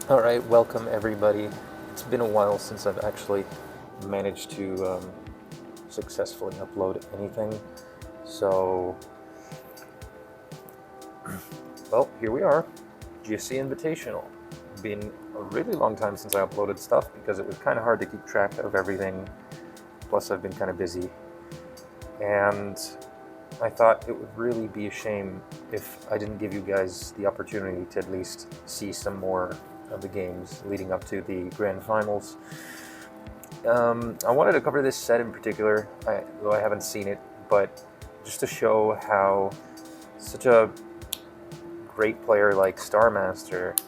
Alright, welcome everybody. It's been a while since I've actually managed to successfully upload anything. So, well, here we are. GSC Invitational. Been a really long time since I uploaded stuff because it was kind of hard to keep track of everything. Plus, I've been kind of busy. And I thought it would really be a shame if I didn't give you guys the opportunity to at least see some more of the games leading up to the grand finals. I wanted to cover this set in particular, though I haven't seen it, but just to show how such a great player like Starmaster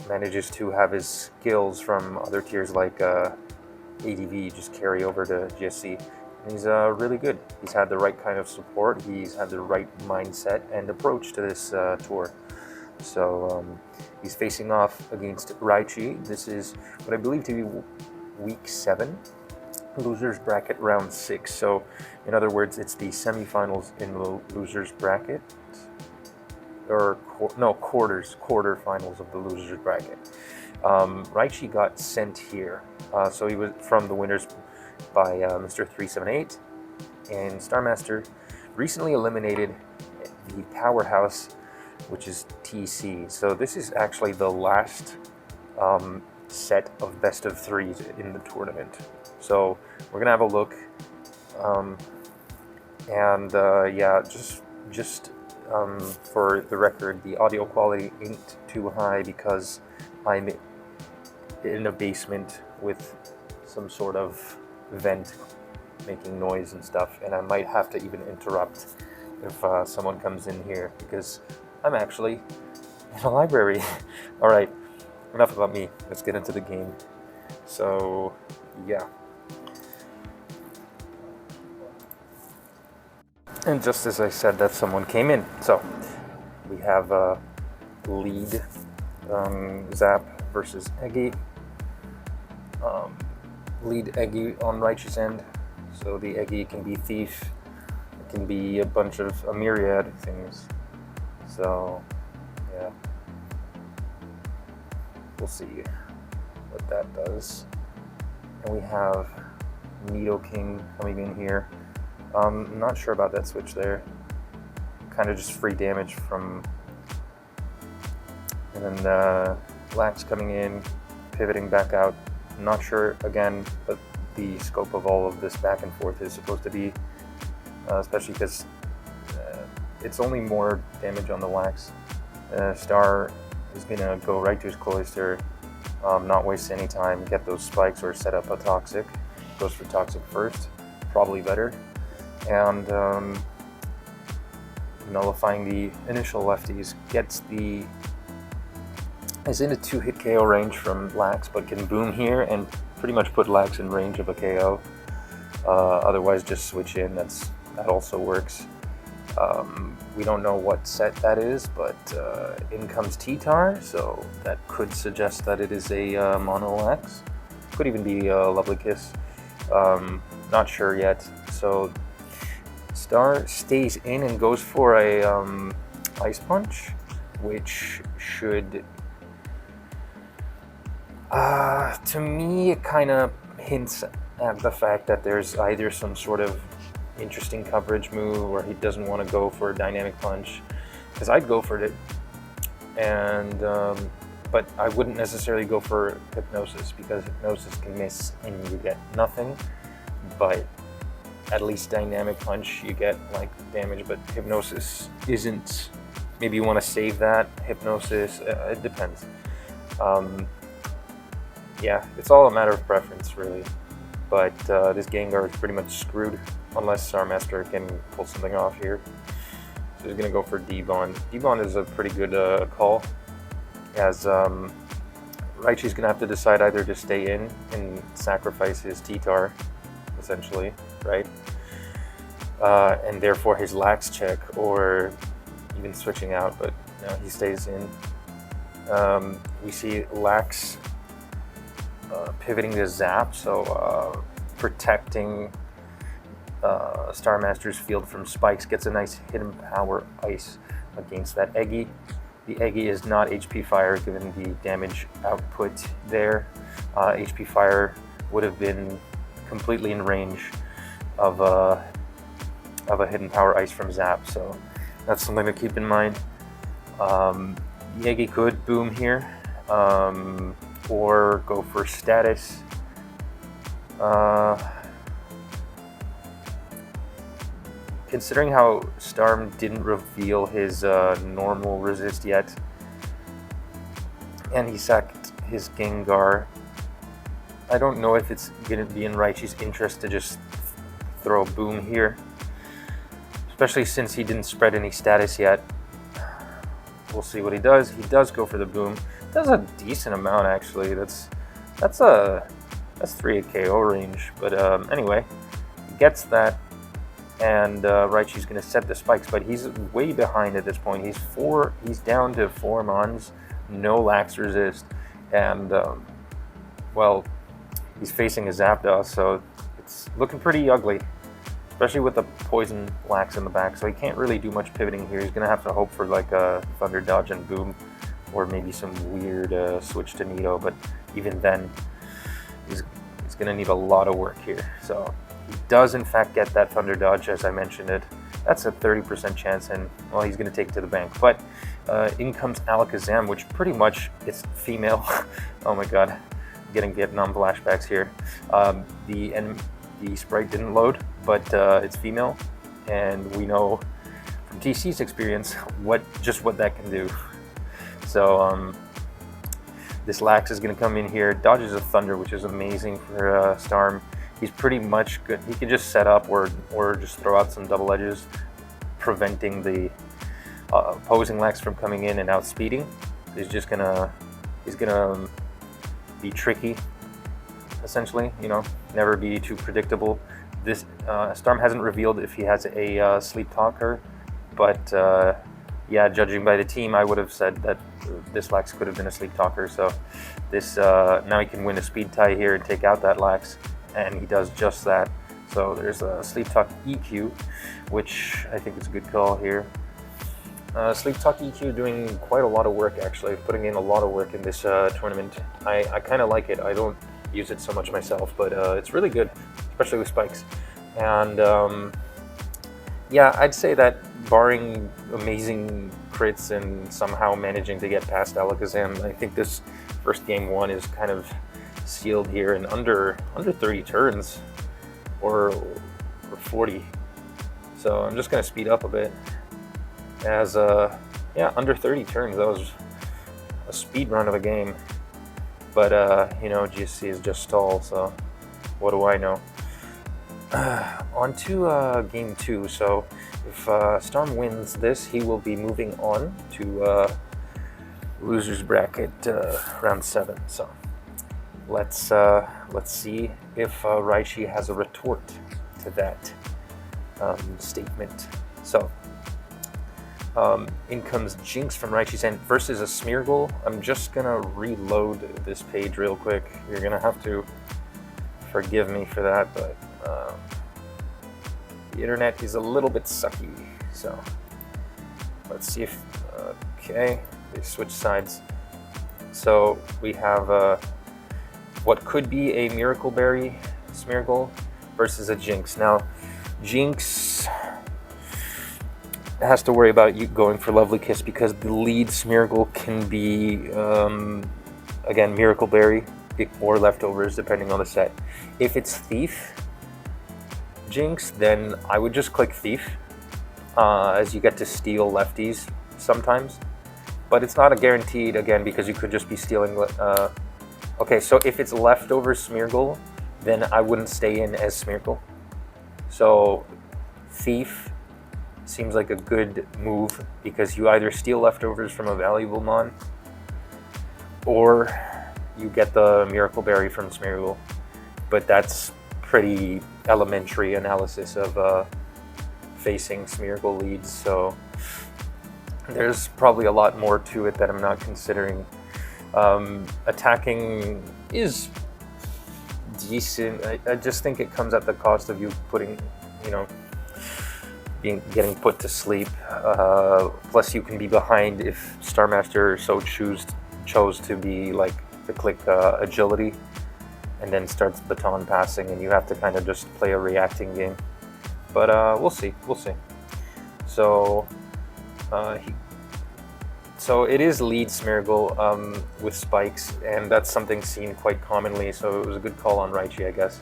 manages to have his skills from other tiers like ADV just carry over to GSC. And he's really good. He's had the right kind of support, he's had the right mindset and approach to this tour. So he's facing off against Raichy. This is what I believe to be week 7, losers bracket round 6. So in other words, it's the semifinals in the losers bracket, or quarterfinals of the losers bracket. Raichy got sent here, so he was from the winners by Mr. 378, and Starmaster recently eliminated the powerhouse, which is TC. So this is actually the last set of best of 3s in the tournament. So we're gonna have a look, yeah, just for the record, the audio quality ain't too high because I'm in a basement with some sort of vent making noise and stuff, and I might have to even interrupt if someone comes in here because I'm actually in a library. All right, enough about me. Let's get into the game. So, yeah. And just as I said that, someone came in. So, we have lead Zap versus Eggy. Lead Eggy on Raichy's end. So the Eggy can be Thief. It can be a myriad of things. So, yeah. We'll see what that does. And we have Nidoking coming in here. Not sure about that switch there. Kind of just free damage from... And then Lax coming in, pivoting back out. Not sure, again, but the scope of all of this back and forth is supposed to be, especially because it's only more damage on the Lax. Star is going to go right to his Cloyster, not waste any time, get those spikes or set up a Toxic. Goes for Toxic first, probably better. And nullifying the initial lefties, is in a 2-hit KO range from Lax, but can boom here and pretty much put Lax in range of a KO. Otherwise, just switch in. That also works. We don't know what set that is, but in comes T-Tar, so that could suggest that it is a mono Lax. Could even be a Lovely Kiss. Not sure yet. So Star stays in and goes for a Ice Punch, which should... to me, it kind of hints at the fact that there's either some sort of interesting coverage move or he doesn't want to go for a Dynamic Punch, because I'd go for it, and but I wouldn't necessarily go for Hypnosis because Hypnosis can miss and you get nothing, but at least Dynamic Punch you get like damage, but Hypnosis isn't. Maybe you want to save that Hypnosis, it depends. Yeah, it's all a matter of preference, really. But this Gengar is pretty much screwed unless Starmaster can pull something off here. So he's going to go for D-Bond. D-Bond is a pretty good call, as Raichy's going to have to decide either to stay in and sacrifice his T-Tar, essentially, right? And therefore his Lax check, or even switching out, but no, he stays in. We see Lax pivoting to Zap, so protecting Starmaster's field from spikes, gets a nice hidden power ice against that Eggy. The Eggy is not HP Fire given the damage output there. HP Fire would have been completely in range of a Hidden Power Ice from Zap, so that's something to keep in mind. Yegi could boom here, or go for status. Considering how Starm didn't reveal his normal resist yet, and he sacked his Gengar, I don't know if it's going to be in Raichy's interest to just throw a boom here, especially since he didn't spread any status yet. We'll see what he does. He does go for the boom. Does a decent amount actually. That's 3 KO range. But anyway, he gets that. And Raichy's going to set the spikes, but he's way behind at this point. He's down to 4 Mons, no lax resist, and well, he's facing a Zapdos, so it's looking pretty ugly, especially with the poison lax in the back. So he can't really do much pivoting here. He's going to have to hope for like a Thunder Dodge and Boom, or maybe some weird switch to Nido. But even then, he's going to need a lot of work here. So he does in fact get that Thunder Dodge, as I mentioned it. That's a 30% chance, and well, he's going to take it to the bank. But in comes Alakazam, which pretty much is female. Oh my god, getting Vietnam flashbacks here. The sprite didn't load, but it's female, and we know from TC's experience what that can do. So this Lax is going to come in here, dodges a Thunder, which is amazing for Starm. He's pretty much good. He can just set up or just throw out some double edges, preventing the opposing Lax from coming in and outspeeding. He's gonna be tricky, essentially. You know, never be too predictable. This Starm hasn't revealed if he has a Sleep Talker, but yeah, judging by the team, I would have said that this Lax could have been a Sleep Talker. So this now he can win a speed tie here and take out that Lax. And he does just that. So there's a Sleep Talk EQ, which I think is a good call here. Sleep Talk EQ doing quite a lot of work, actually, putting in a lot of work in this tournament. I kind of like it. I don't use it so much myself, but it's really good, especially with spikes. And yeah, I'd say that barring amazing crits and somehow managing to get past Alakazam, I think this first game 1 is kind of sealed here in under 30 turns or 40. So I'm just going to speed up a bit. As yeah, under 30 turns. That was a speed run of a game. But you know, GSC is just stall, so what do I know? On to game 2. So if Storm wins this, he will be moving on to losers bracket round 7. So let's see if Raichy has a retort to that statement. So in comes Jinx from Raichy's end versus a Smeargle. I'm just gonna reload this page real quick. You're gonna have to forgive me for that, but the internet is a little bit sucky. So let's see if okay, they switch sides. So we have what could be a Miracle Berry Smeargle versus a Jinx. Now, Jinx has to worry about you going for Lovely Kiss because the lead Smeargle can be, again, Miracle Berry or Leftovers, depending on the set. If it's Thief Jinx, then I would just click Thief, as you get to steal lefties sometimes. But it's not a guaranteed, again, because you could just be stealing... Okay, so if it's Leftover Smeargle, then I wouldn't stay in as Smeargle. So Thief seems like a good move because you either steal leftovers from a valuable mon, or you get the Miracle Berry from Smeargle. But that's pretty elementary analysis of facing Smeargle leads, so there's probably a lot more to it that I'm not considering. Attacking is decent. I just think it comes at the cost of you putting, you know, getting put to sleep. Plus, you can be behind if Starmaster so chose to be like to click agility, and then starts baton passing, and you have to kind of just play a reacting game. But we'll see. So so it is lead Smeargle with spikes, and that's something seen quite commonly. So it was a good call on Raichy, I guess,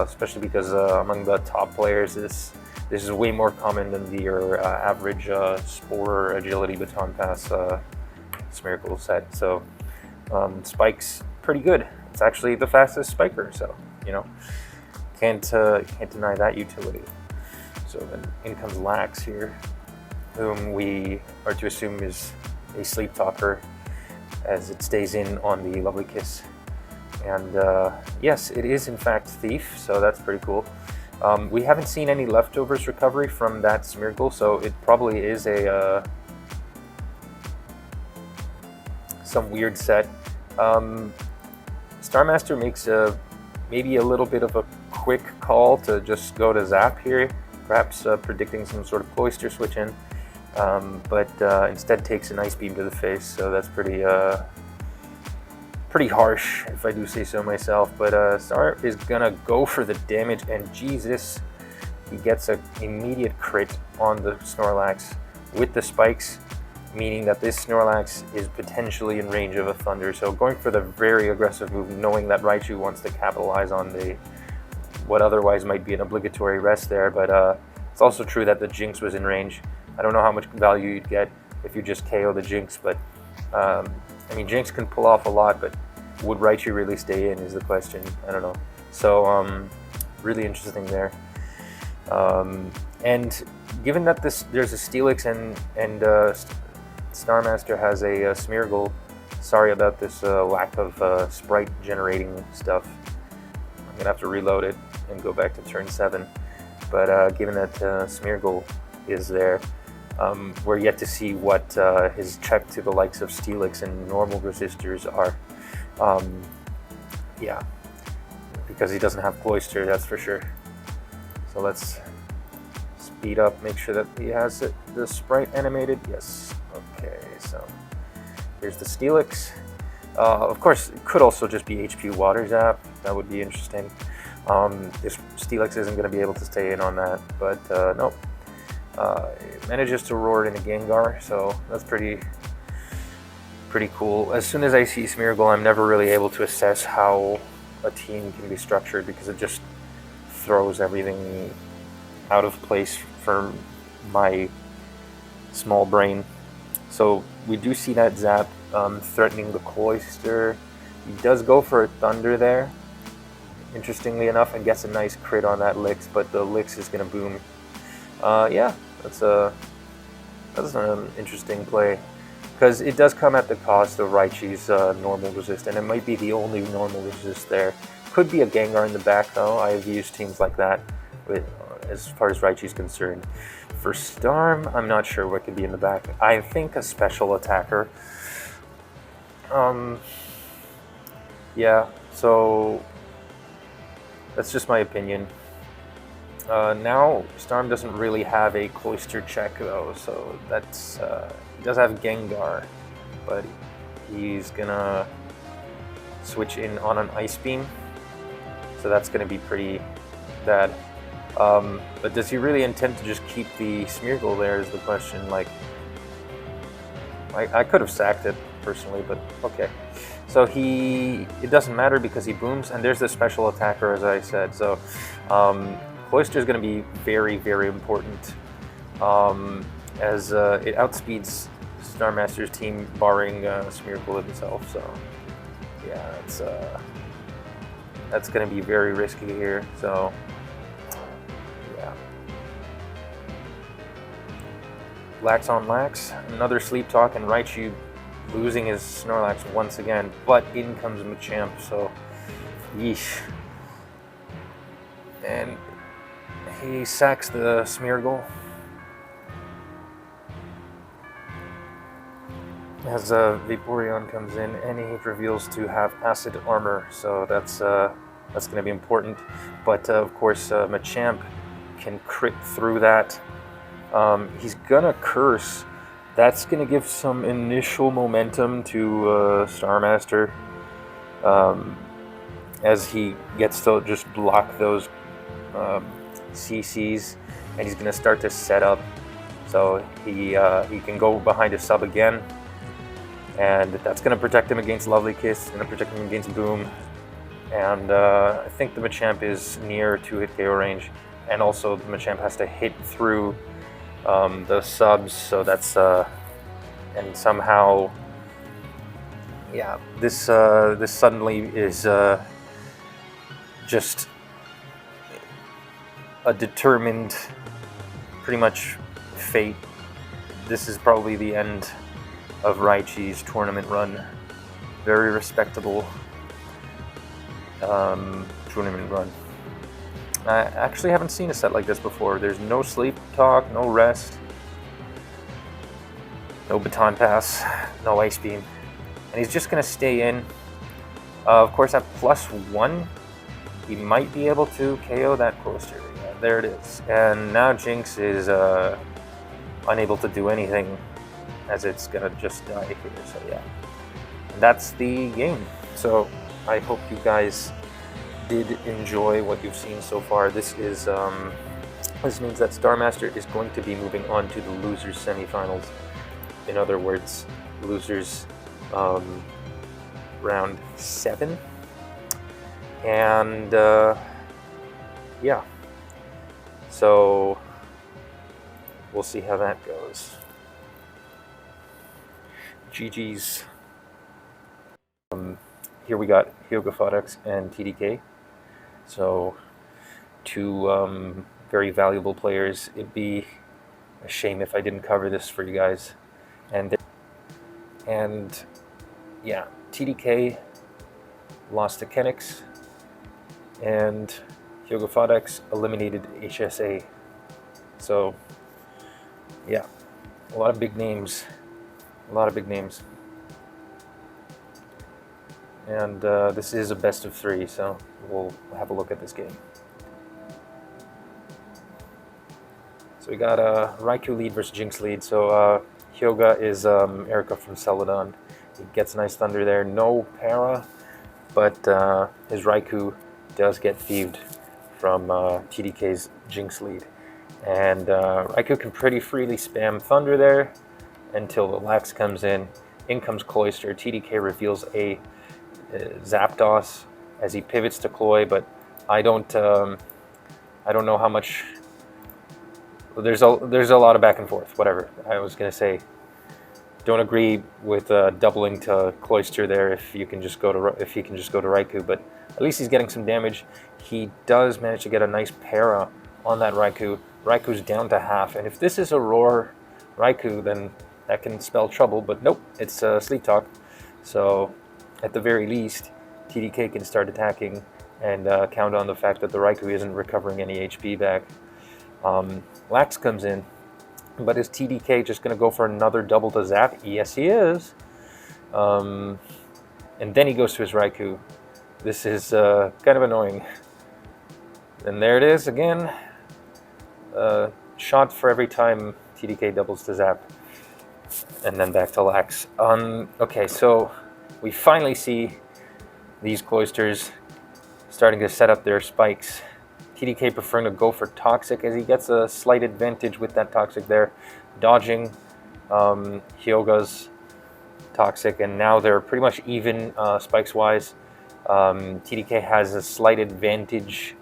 especially because among the top players, this is way more common than your average Spore Agility Baton Pass Smeargle set. So spikes pretty good. It's actually the fastest spiker, so you know, can't deny that utility. So then in comes Lax here, whom we are to assume is a Sleep Talker, as it stays in on the Lovely Kiss. And yes, it is in fact Thief, so that's pretty cool. We haven't seen any leftovers recovery from that Smeargle, so it probably is a some weird set. Starmaster makes maybe a little bit of a quick call to just go to Zap here, perhaps predicting some sort of Cloister switch in, but instead takes an Ice Beam to the face, so that's pretty harsh, if I do say so myself. But Star is gonna go for the damage, and Jesus, he gets an immediate crit on the Snorlax with the spikes, meaning that this Snorlax is potentially in range of a Thunder. So going for the very aggressive move, knowing that Raichu wants to capitalize on what otherwise might be an obligatory rest there. But it's also true that the Jinx was in range. I don't know how much value you'd get if you just KO the Jinx, but I mean, Jinx can pull off a lot, but would Raichu really stay in is the question. I don't know. So really interesting there. And given that there's a Steelix and Starmaster has a Smeargle, sorry about this lack of sprite generating stuff. I'm gonna have to reload it and go back to turn 7. But given that Smeargle is there, we're yet to see what his check to the likes of Steelix and normal resistors are. Yeah, because he doesn't have Cloister, that's for sure. So let's speed up, make sure that he has the sprite animated. Yes. Okay, so here's the Steelix. Of course, it could also just be HP Water Zap. That would be interesting. This Steelix isn't going to be able to stay in on that, but nope. It manages to roar in a Gengar, so that's pretty cool. As soon as I see Smeargle, I'm never really able to assess how a team can be structured, because it just throws everything out of place for my small brain. So we do see that Zap threatening the Cloister. He does go for a Thunder there, interestingly enough, and gets a nice crit on that Lix, but the Lix is going to boom. Yeah, that's an interesting play, because it does come at the cost of Raichi's normal resist, and it might be the only normal resist there. Could be a Gengar in the back, though. I've used teams like that as far as Raichi's concerned. For Starm, I'm not sure what could be in the back. I think a special attacker. Yeah, so that's just my opinion. Now, Starm doesn't really have a Cloister check, though, so that's he does have Gengar, but he's gonna switch in on an Ice Beam, so that's gonna be pretty bad. But does he really intend to just keep the Smeargle there is the question. Like, I could have sacked it personally, but okay. So it doesn't matter because he booms, and there's the special attacker, as I said. So Cloister is going to be very, very important, as it outspeeds Starmaster's team, barring Smeargle himself. So yeah, that's going to be very risky here. So yeah, Lax on Lax, another Sleep Talk, and Raichu losing his Snorlax once again. But in comes Machamp. So yeesh, and he sacks the Smeargle as Vaporeon comes in, and he reveals to have Acid Armor, so that's going to be important. But of course, Machamp can crit through that. He's gonna curse. That's gonna give some initial momentum to Starmaster, as he gets to just block those CCs, and he's gonna start to set up. So he can go behind his sub again, and that's gonna protect him against Lovely Kiss. It's gonna protect him against Boom. And I think the Machamp is near 2-hit KO range, and also the Machamp has to hit through the subs, so that's and somehow, yeah, this suddenly is just a determined, pretty much fate. This is probably the end of Raichy's tournament run. Very respectable tournament run. I actually haven't seen a set like this before. There's no sleep talk, no rest, no baton pass, no ice beam, and he's just gonna stay in. Of course, at +1, he might be able to KO that Cloyster. Yeah, there it is. And now Jinx is unable to do anything, as it's gonna just die here. So yeah, that's the game. So I hope you guys did enjoy what you've seen so far. This is this means that Starmaster is going to be moving on to the losers semifinals. In other words, losers round 7. And yeah, so we'll see how that goes. GG's. Here we got Hyogafodex and TDK. So 2 very valuable players. It'd be a shame if I didn't cover this for you guys. And yeah, TDK lost to Kenix, and Hyogafodex eliminated HSA. So yeah, a lot of big names. A lot of big names. And this is a best of 3, so we'll have a look at this game. So we got a Raikou lead versus Jinx lead. So Hyoga is Erica from Celadon. He gets a nice thunder there. No para, but his Raikou does get thieved from TDK's Jinx lead. And Raikou can pretty freely spam thunder there until the Lax comes in. In comes Cloyster. TDK reveals a Zapdos as he pivots to Cloy, but I don't know how much. There's a lot of back and forth. Whatever. I was gonna say, don't agree with doubling to Cloyster there if he can just go to Raikou, but at least he's getting some damage. He does manage to get a nice para on that Raikou. Raikou's down to half, and if this is a Roar Raikou, then that can spell trouble. But nope, it's Sleep Talk. So at the very least, TDK can start attacking and count on the fact that the Raikou isn't recovering any HP back. Lax comes in, but is TDK just going to go for another double to zap? Yes, he is. And then he goes to his Raikou. This is kind of annoying. And there it is again. Shot for every time TDK doubles to zap. And then back to Lax. Okay, so we finally see these Cloysters starting to set up their spikes. TDK preferring to go for Toxic as he gets a slight advantage with that Toxic there. Dodging Hyoga's Toxic, and now they're pretty much even spikes-wise. TDK has a slight advantage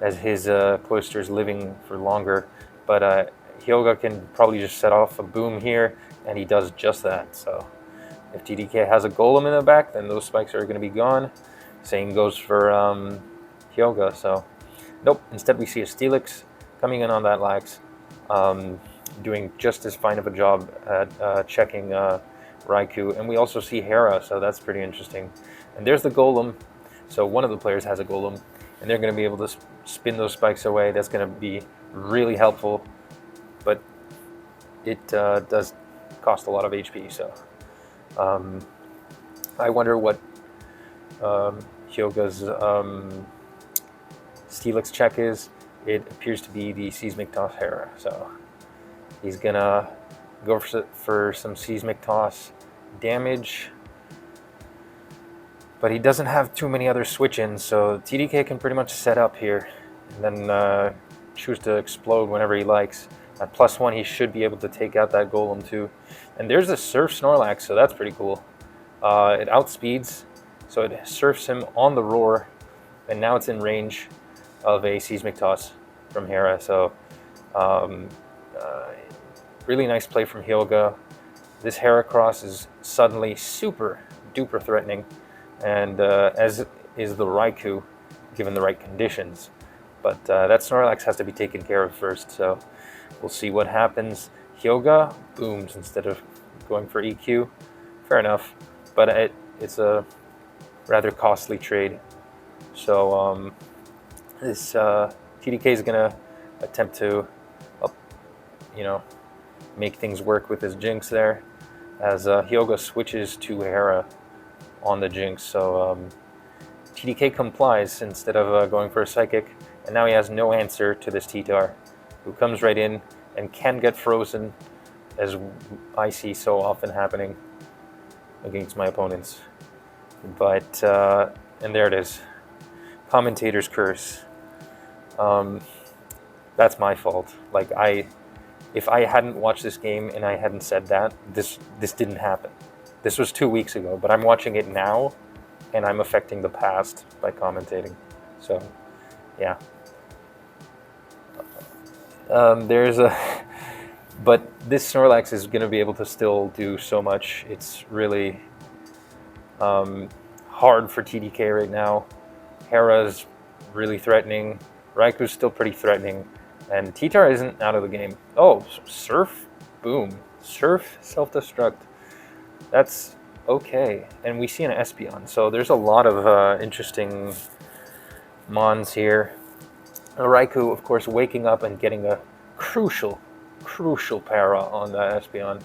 as his Cloyster's living for longer, but Hyoga can probably just set off a Boom here, and he does just that. So if TDK has a Golem in the back, then those spikes are going to be gone. Same goes for Hyoga. So nope, instead we see a Steelix coming in on that Lax, doing just as fine of a job at checking Raikou. And we also see Hera, so that's pretty interesting. And there's the Golem. So one of the players has a Golem, and they're going to be able to spin those spikes away. That's going to be really helpful, but it does cost a lot of HP. So I wonder what Hyoga's Steelix check is. it appears to be the Seismic Toss Hera. So he's gonna go for some Seismic Toss damage, but he doesn't have too many other switch-ins, so TDK can pretty much set up here and then choose to explode whenever he likes. At +1, he should be able to take out that Golem too. And there's a Surf Snorlax, so that's pretty cool. It outspeeds, so it surfs him on the Roar, and now it's in range of a Seismic Toss from Hera. So really nice play from Hyoga. This Heracross is suddenly super duper threatening, and as is the Raikou, given the right conditions. But that Snorlax has to be taken care of first, so we'll see what happens. Hyoga booms instead of going for EQ. Fair enough, but it's a rather costly trade. So this TDK is going to attempt to, make things work with his Jinx there, as Hyoga switches to Hera on the Jinx. So TDK complies instead of going for a Psychic, and now he has no answer to this T-Tar, who comes right in and can get frozen, as I see so often happening against my opponents. But, and there it is. Commentator's curse. That's my fault. Like, if I hadn't watched this game and I hadn't said that, this didn't happen. This was 2 weeks ago, but I'm watching it now, and I'm affecting the past by commentating. So, yeah. But this Snorlax is going to be able to still do so much. It's really hard for TDK right now. Hera's really threatening. Raikou's still pretty threatening. And T-Tar isn't out of the game. Oh, Surf? Boom. Surf, self-destruct. That's okay. And we see an Espeon. So there's a lot of interesting mons here. Raikou, of course, waking up and getting a crucial para on that Espeon.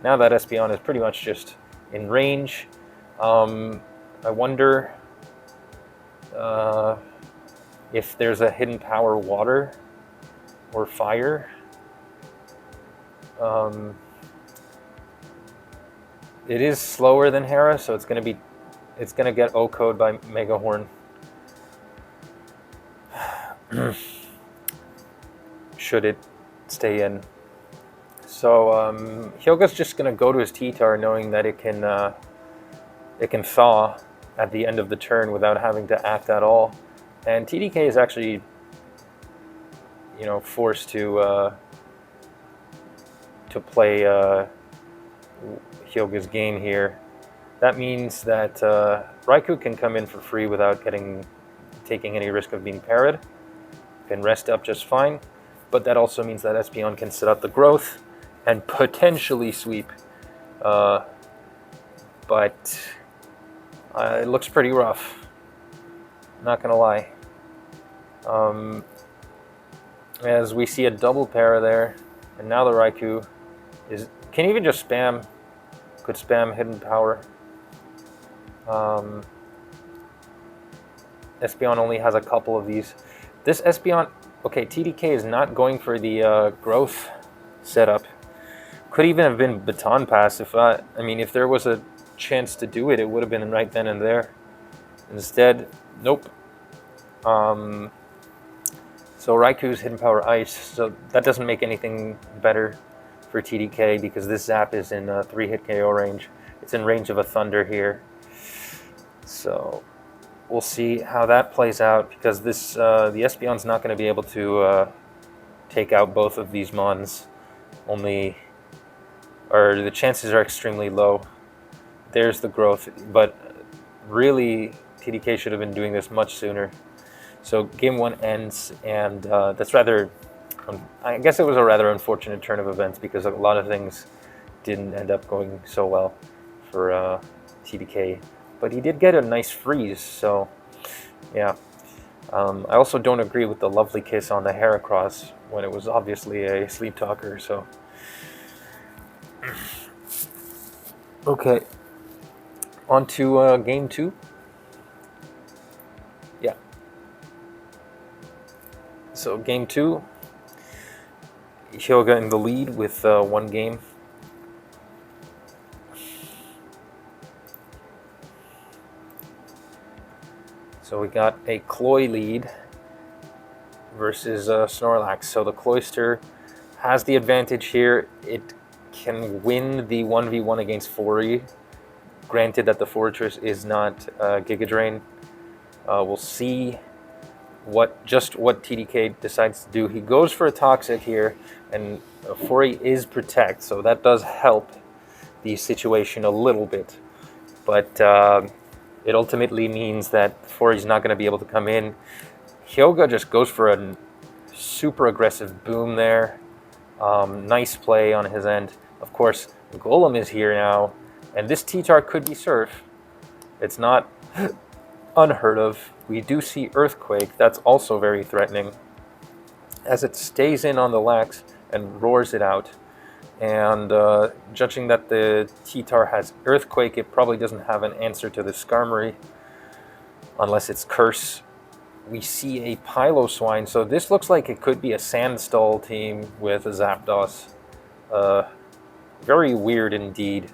Now that Espeon is pretty much just in range. I wonder if there's a hidden power water or fire. It is slower than Hera, so it's gonna get O-code by Megahorn. Should it stay in. So Hyoga's just gonna go to his T-Tar, knowing that it can thaw at the end of the turn without having to act at all. And TDK is actually, forced to play Hyoga's game here. That means that Raikou can come in for free without taking any risk of being parried. Can rest up just fine, but that also means that Espeon can set up the growth and potentially sweep. But it looks pretty rough, not gonna lie. As we see a double para there, and now the Raikou can even just could spam hidden power. Espeon only has a couple of these. This Espeon, okay, TDK is not going for the growth setup. Could even have been Baton Pass if there was a chance to do it, it would have been right then and there. Instead, nope. So Raikou's hidden power Ice, so that doesn't make anything better for TDK because this Zap is in 3-hit KO range. It's in range of a Thunder here. So we'll see how that plays out, because the Espeon's not going to be able to take out both of these mons. The chances are extremely low. There's the growth, but really TDK should have been doing this much sooner. So game 1 ends, and that's rather, I guess it was a rather unfortunate turn of events, because a lot of things didn't end up going so well for TDK. But he did get a nice freeze, so yeah. I also don't agree with the lovely kiss on the Heracross when it was obviously a sleep talker, so. Okay, on to game 2. Yeah. So game 2, Hyoga in the lead with 1 game. So we got a Cloy lead versus Snorlax. So the Cloyster has the advantage here. It can win the 1v1 against Fori. Granted that the Fortress is not Giga Drain. We'll see what TDK decides to do. He goes for a Toxic here, and Fori is Protect, so that does help the situation a little bit. But it ultimately means that Fori's not going to be able to come in. Hyoga just goes for a super aggressive boom there. Nice play on his end. Of course, Golem is here now, and this T-Tar could be Surf. It's not unheard of. We do see Earthquake. That's also very threatening, as it stays in on the Lax and roars it out. And judging that the T-Tar has Earthquake, it probably doesn't have an answer to the Skarmory, unless it's Curse. We see a Piloswine, so this looks like it could be a Sandstall team with a Zapdos. Very weird indeed.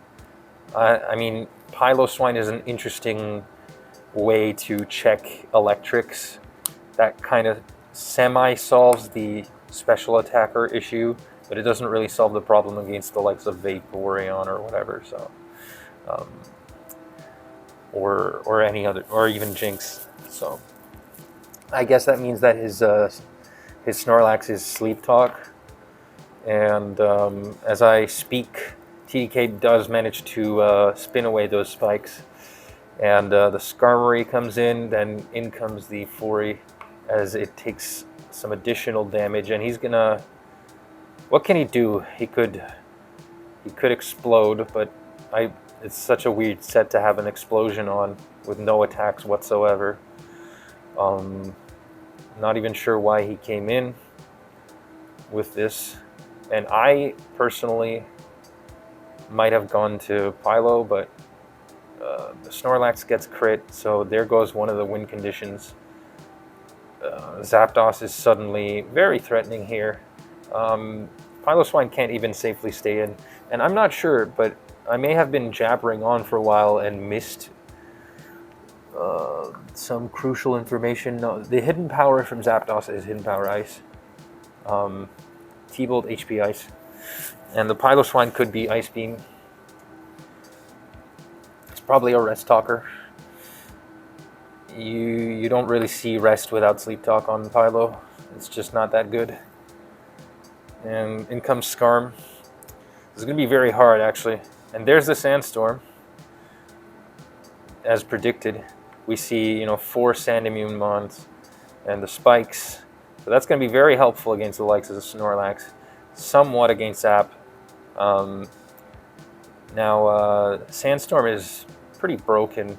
I mean, Piloswine is an interesting way to check electrics. That kind of semi-solves the special attacker issue, but it doesn't really solve the problem against the likes of Vaporeon or whatever. So, or any other, or even Jinx. So, I guess that means that his Snorlax is Sleep Talk, and as I speak, TDK does manage to spin away those spikes. And the Skarmory comes in, then in comes the Fori as it takes some additional damage, and he's gonna... What can he do? He could explode, but it's such a weird set to have an explosion on with no attacks whatsoever. Not even sure why he came in with this. And I personally might have gone to Pylo, but the Snorlax gets crit, so there goes one of the win conditions. Zapdos is suddenly very threatening here. Piloswine can't even safely stay in, and I'm not sure, but I may have been jabbering on for a while and missed some crucial information. No, the hidden power from Zapdos is Hidden Power Ice. T-Bolt HP Ice. And the Piloswine could be Ice Beam. Probably a Rest Talker. You don't really see Rest without Sleep Talk on Pylo. It's just not that good. And in comes Skarm. It's going to be very hard, actually. And there's the Sandstorm. As predicted, we see 4 Sand Immune Mons and the Spikes. So that's going to be very helpful against the likes of the Snorlax. Somewhat against Zap. Now, Sandstorm is pretty broken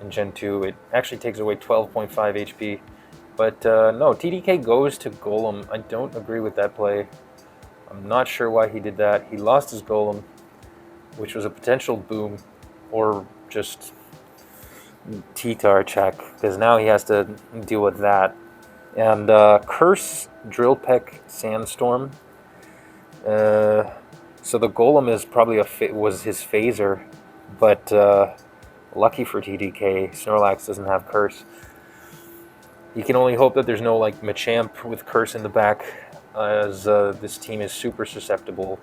in Gen 2. It actually takes away 12.5 HP. But no, TDK goes to Golem. I don't agree with that play. I'm not sure why he did that. He lost his Golem, which was a potential boom, or just T-Tar check, because now he has to deal with that. And Curse, Drill Peck, Sandstorm. So the Golem is probably was his phaser, but lucky for TDK, Snorlax doesn't have Curse. You can only hope that there's no Machamp with Curse in the back, as this team is super susceptible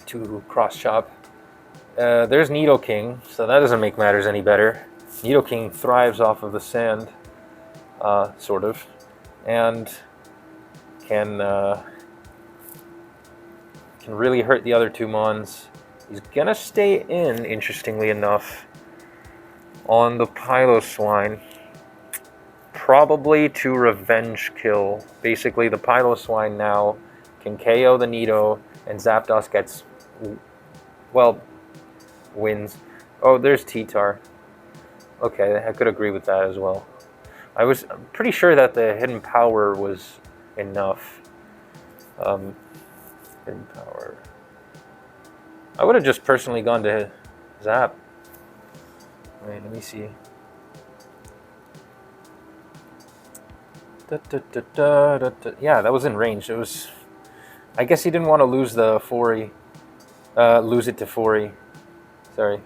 to Cross Chop. There's Nidoking, so that doesn't make matters any better. Nidoking thrives off of the sand, sort of, and can really hurt the other 2 Mons. He's gonna stay in, interestingly enough, on the Piloswine, probably to revenge kill. Basically, the Piloswine now can KO the Nido, and Zapdos gets, well, wins. Oh, there's T-Tar. Okay, I could agree with that as well. I was pretty sure that the hidden power was enough. Hidden power. I would have just personally gone to Zap. Wait, let me see. Yeah, that was in range. It was. I guess he didn't want to lose the 4E. Lose it to 4E. Sorry,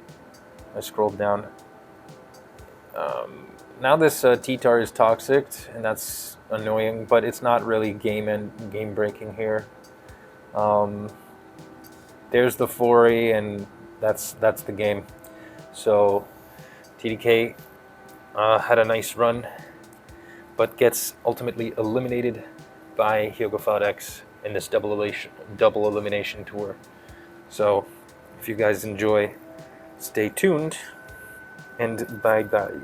I scrolled down. Now this T-Tar is toxic, and that's annoying, but it's not really game breaking here. There's the 4E, and that's the game. So TDK had a nice run, but gets ultimately eliminated by Hyogafodex in this double elimination tour. So if you guys enjoy, stay tuned, and bye bye.